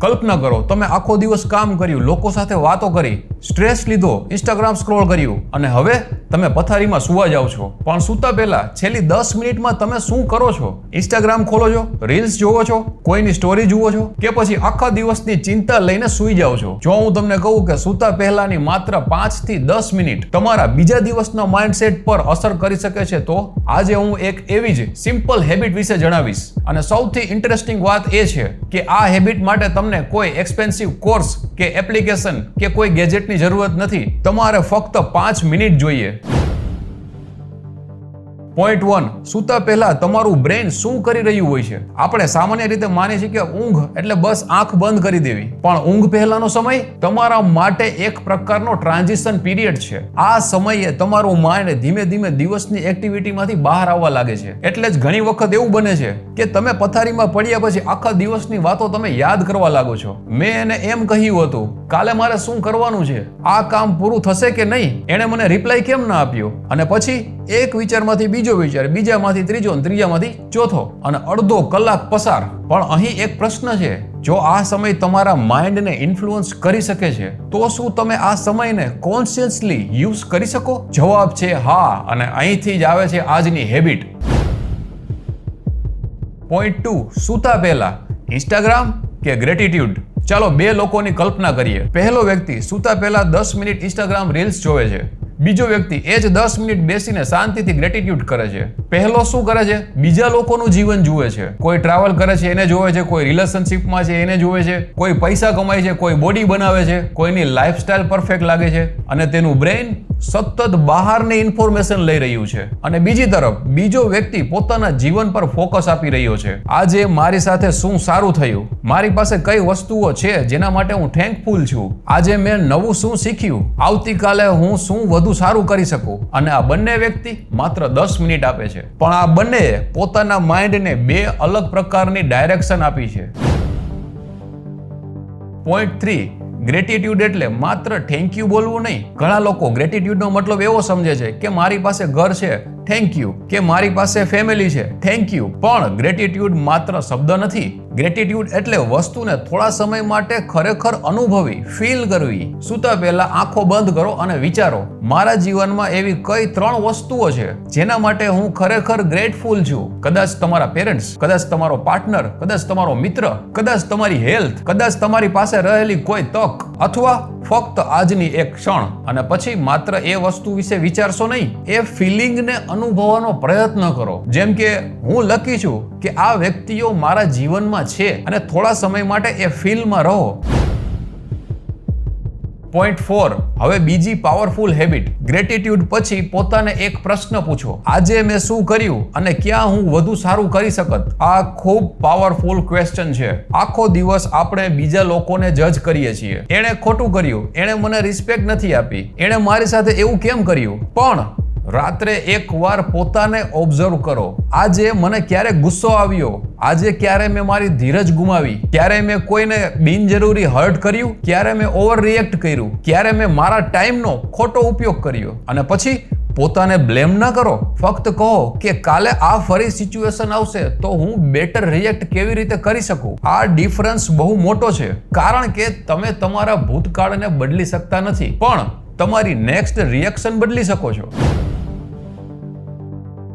કલ્પના કરો, તમે આખો દિવસ કામ કર્યું, લોકો સાથે વાતો કરી, સ્ટ્રેસ લીધો, ઇન્સ્ટાગ્રામ સ્ક્રોલ કર્યું અને હવે તમે પથારીમાં સુવા જાઓ છો. પણ સૂતા પહેલા છેલ્લી 10 મિનિટમાં તમે શું કરો છો? ઇન્સ્ટાગ્રામ ખોલો છો, રીલ્સ જોવો છો, કોઈની સ્ટોરી જુઓ છો કે પછી આખા દિવસની ચિંતા લઈને સૂઈ જાઓ છો? જો હું તમને કહું કે સૂતા પહેલાની માત્ર 5 થી 10 મિનિટ તમારા બીજા દિવસના માઇન્ડસેટ પર અસર કરી શકે છે, તો આજે હું એક એવી જ સિમ્પલ હેબિટ વિશે જણાવીશ. અને સૌથી ઇન્ટરેસ્ટિંગ વાત એ છે કે આ હેબિટ માટે તમને કોઈ એક્સપેન્સિવ કોર્સ કે એપ્લિકેશન કે કોઈ ગેજેટની જરૂરત નથી. તમારે ફક્ત 5 મિનિટ જોઈએ. પોઈન્ટ 1, સૂતા પહેલા તમારું બ્રેન શું કરી રહ્યું હોય છે? આપણે સામાન્ય રીતે માનીએ છીએ કે ઊંઘ એટલે બસ આંખ બંધ કરી દેવી, પણ ઊંઘ પહેલાનો સમય તમારા માટે એક પ્રકારનો ટ્રાન્ઝિશન પીરિયડ છે. આ સમયે તમારું માઇન્ડ ધીમે ધીમે દિવસની એક્ટિવિટીમાંથી બહાર આવવા લાગે છે. એટલે જ ઘણી વખત એવું બને છે કે તમે પથારીમાં પડ્યા પછી આખા દિવસની વાતો તમે યાદ કરવા લાગો છો. મેં એને એમ કહ્યું હતું, કાલે મારે શું કરવાનું છે, આ કામ પૂરું થશે કે નહીં, એણે મને રિપ્લાય કેમ ના આપ્યો, અને પછી એક વિચારમાંથી બીજો વિચાર, બીજામાંથી ત્રીજો, ત્રીજામાંથી ચોથો, અને અડધો કલાક પસાર. પણ અહીં એક પ્રશ્ન છે, જો આ સમય તમારા માઇન્ડને ઇન્ફ્લુઅન્સ કરી શકે છે, તો શું તમે આ સમયને કોન્શિયસલી યુઝ કરી શકો? જવાબ છે હા, અને અહીંથી જ આવે છે આજની હેબિટ. પોઈન્ટ 2, સૂતા પહેલા ઇન્સ્ટાગ્રામ કે ગ્રેટિટ્યુડ? ચાલો 2 લોકોની કલ્પના કરીએ. પહેલો વ્યક્તિ સૂતા પહેલા 10 મિનિટ ઇન્સ્ટાગ્રામ રીલ્સ જોવે છે. બીજો વ્યક્તિ એ જ 10 મિનિટ બેસીને શાંતિથી ગ્રેટિટ્યુડ કરે છે. પહેલો શું કરે છે? બીજા લોકોનું જીવન જુએ છે. કોઈ ટ્રાવેલ કરે છે એને જોવે છે, કોઈ રિલેશનશિપમાં છે એને જોવે છે, કોઈ પૈસા કમાય છે, કોઈ બોડી બનાવે છે, કોઈની લાઈફસ્ટાઈલ પરફેક્ટ લાગે છે, અને તેનું બ્રેઇન સતત બહારની ઇન્ફોર્મેશન લઈ રહ્યું છે. અને બીજી તરફ બીજો વ્યક્તિ પોતાના જીવન પર ફોકસ આપી રહ્યો છે. આજે મારી સાથે શું સારું થયું, મારી પાસે કઈ વસ્તુઓ છે જેના માટે હું થેન્કફુલ છું, આજે મેં નવું શું શીખ્યું, આવતીકાલે હું શું વધુ સારું કરી શકું. અને આ બંને વ્યક્તિ માત્ર 10 મિનિટ આપે છે, પણ આ બંનેએ પોતાના માઇન્ડને 2 અલગ પ્રકારની ડાયરેક્શન આપી છે. પોઈન્ટ 3, ગ્રેટિટ્યુડ એટલે માત્ર થેન્ક યુ બોલવું નહીં. ઘણા લોકો ગ્રેટિટ્યુડનો મતલબ એવો સમજે છે કે મારી પાસે ઘર છે, થેન્ક યુ, કે મારી પાસે ફેમિલી છે, થેન્ક યુ. પણ ગ્રેટિટ્યુડ માત્ર શબ્દ નથી. ગ્રેટિટ્યુડ એટલે વસ્તુને થોડા સમય માટે ખરેખર અનુભવી, ફીલ કરવી. સૂતા પહેલા આંખો બંધ કરો અને વિચારો, મારા જીવનમાં એવી કઈ 3 વસ્તુઓ છે જેના માટે હું ખરેખર ગ્રેટફુલ છું. કદાચ તમારા પેરેન્ટ્સ, કદાચ તમારો પાર્ટનર, કદાચ તમારો મિત્ર, કદાચ તમારી હેલ્થ, કદાચ તમારી પાસે રહેલી કોઈ તક, અથવા ફક્ત આજની એક ક્ષણ. અને પછી માત્ર એ વસ્તુ વિશે વિચારશો નહીં, એ ફિલિંગને અનુભવવાનો પ્રયત્ન કરો. જેમ કે હું લકી છું કે આ વ્યક્તિઓ મારા જીવનમાં છે, અને થોડા સમય માટે એ ફીલમાં રહો. પોઈન્ટ 4, હવે બીજી પાવરફુલ હેબિટ. ગ્રેટિટ્યુડ પછી પોતાને એક પ્રશ્ન પૂછો, આજે મેં શું કર્યું અને ક્યાં હું વધુ સારું કરી શકત? આ ખૂબ પાવરફુલ ક્વેશ્ચન છે. આખો દિવસ આપણે બીજા લોકોને જજ કરીએ છીએ. એણે ખોટું કર્યું, એણે મને રિસ્પેક્ટ નથી આપી, એણે મારી સાથે એવું કેમ કર્યું. પણ રાત્રે એકવાર પોતાને ઓબ્ઝર્વ કરો, આજે મને ક્યારે ગુસ્સો આવ્યો, આજે ક્યારે મેં મારી ધીરજ ગુમાવી, ક્યારે મેં કોઈને બિનજરૂરી હર્ટ કર્યું, ક્યારે મેં ઓવર રિએક્ટ કર્યું, ક્યારે મેં મારા ટાઈમનો ખોટો ઉપયોગ કર્યો. અને પછી પોતાને બ્લેમ ના કરો, ફક્ત કહો કે કાલે આ ફરી સિચ્યુએશન આવશે તો હું બેટર રિએક્ટ કેવી રીતે કરી શકું. આ ડિફરન્સ બહુ મોટો છે, કારણ કે તમે તમારા ભૂતકાળને બદલી શકતા નથી, પણ તમારી નેક્સ્ટ રિએક્શન બદલી શકો છો.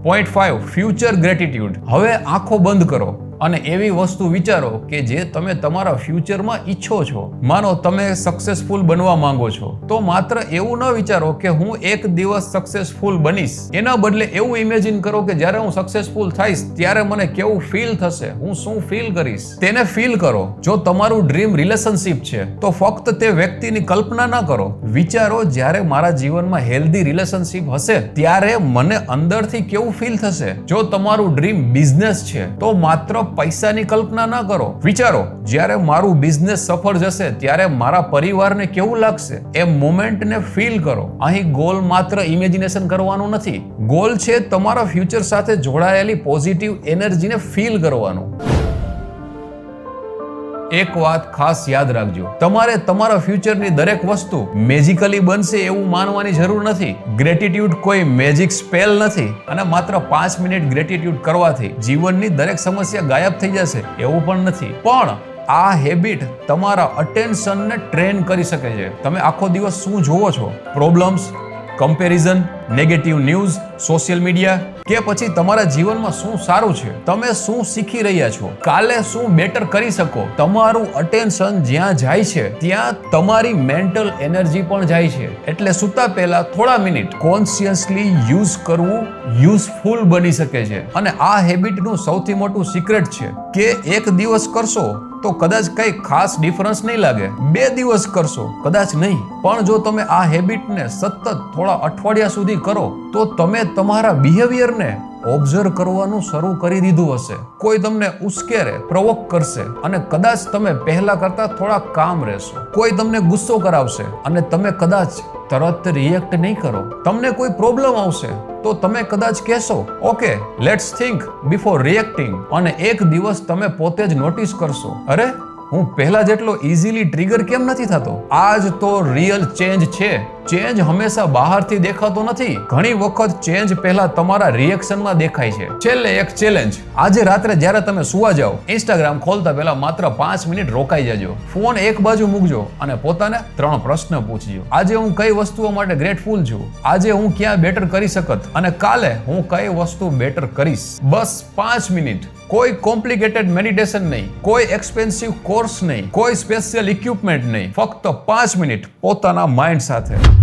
Point 5, future gratitude. હવે આંખો બંધ કરો અને એવી વસ્તુ વિચારો કે જે તમે તમારા ફ્યુચરમાં ઈચ્છો છો. માનો તમે સક્સેસફુલ બનવા માંગો છો, તો માત્ર એવું ન વિચારો કે હું એક દિવસ સક્સેસફુલ બનીશ. એના બદલે એવું ઇમેજિન કરો કે જ્યારે હું સક્સેસફુલ થઈશ ત્યારે મને કેવું ફીલ થશે, હું શું ફીલ કરીશ, તેને ફીલ કરો. જો તમારું ડ્રીમ રિલેશનશિપ છે તો ફક્ત તે વ્યક્તિની કલ્પના ના કરો, વિચારો જ્યારે મારા જીવનમાં હેલ્ધી રિલેશનશિપ હશે ત્યારે મને અંદરથી કેવું ફીલ થશે. જો તમારું ડ્રીમ બિઝનેસ છે તો માત્ર પૈસાની કલ્પના ના કરો, વિચારો જ્યારે મારું બિઝનેસ સફળ જશે ત્યારે મારા પરિવારને કેવું લાગશે. એ મોમેન્ટને ફીલ કરો. અહીં ગોલ માત્ર ઇમેજિનેશન કરવાનું નથી, ગોલ છે તમારા ફ્યુચર સાથે જોડાયેલી પોઝિટિવ એનર્જીને ફીલ કરવાનું. એક વાત ખાસ યાદ રાખજો, તમારે તમારા ફ્યુચરની દરેક વસ્તુ મેજિકલી બનશે એવું માનવાની જરૂર નથી. ગ્રેટિટ્યુડ કોઈ મેજિક સ્પેલ નથી, અને માત્ર 5 મિનિટ ગ્રેટિટ્યુડ કરવાથી જીવનની દરેક સમસ્યા ગાયબ થઈ જશે એવું પણ નથી. પણ આ હેબિટ તમારા અટેન્શનને ટ્રેન કરી શકે છે. તમે આખો દિવસ શું જોવો છો? Problems, comparison, negative news, social media, કે પછી તમારા જીવનમાં શું સારું છે? તમે શું શીખી રહ્યા છો? કાલે શું બેટર કરી શકો? તમારું અટેન્શન જ્યાં જાય છે ત્યાં તમારી મેન્ટલ એનર્જી પણ જાય છે. એટલે સૂતા પહેલા થોડા મિનિટ કોન્શિયસલી યુઝ કરવું યુઝફુલ બની શકે છે. અને આ હેબિટનું સૌથી મોટું સિક્રેટ છે કે એક દિવસ કરશો તો કદાચ કઈ ખાસ ડિફરન્સ નહીં લાગે, 2 દિવસ કરશો કદાચ નહીં, પણ જો તમે આ હેબિટને સતત થોડા અઠવાડિયા સુધી કરો તો તમે તમારા બિહેવિયરને ઓબ્ઝર્વ કરવાનું શરૂ કરી દીધું હશે. કોઈ તમને ઉશ્કેરે, પ્રોવોક કરશે અને કદાચ તમે પહેલા કરતા થોડા કામ રહેશો. કોઈ તમને ગુસ્સો કરાવશે અને તમે કદાચ તરત રિએક્ટ નહીં કરો. તમને કોઈ પ્રોબ્લેમ આવશે તો તમે કદાચ કહેશો okay let's think before reacting, અને એક દિવસ તમે પોતે જ નોટિસ કરશો, અરે હું પહેલા જેટલો ઇઝીલી ટ્રિગર કેમ નથી થતો? આ જ તો રિયલ ચેન્જ છે. ચેન્જ હંમેશા બહારથી દેખાતો નથી. ઘણી વખત ચેન્જ પહેલા તમારા રિએક્શનમાં દેખાય છે. છેલ્લે એક ચેલેન્જ. આજે રાત્રે જ્યારે તમે સુવા જાઓ, ઇન્સ્ટાગ્રામ ખોલતા પહેલા માત્ર 5 મિનિટ રોકાઈ જજો. ફોન એક બાજુ મૂકજો અને પોતાને 3 પ્રશ્ન પૂછજો. આજે હું કઈ વસ્તુઓ માટે ગ્રેટફુલ છું? આજે હું ક્યાં બેટર કરી શકત? અને કાલે હું કઈ વસ્તુ બેટર કરીશ? બસ 5 મિનિટ. કોઈ કોમ્પ્લિકેટેડ મેડિટેશન નહીં, કોઈ એક્સપેન્સિવ કોર્સ નહીં, કોઈ સ્પેશિયલ ઇક્વિપમેન્ટ નહીં, ફક્ત 5 મિનિટ પોતાના માઇન્ડ સાથે.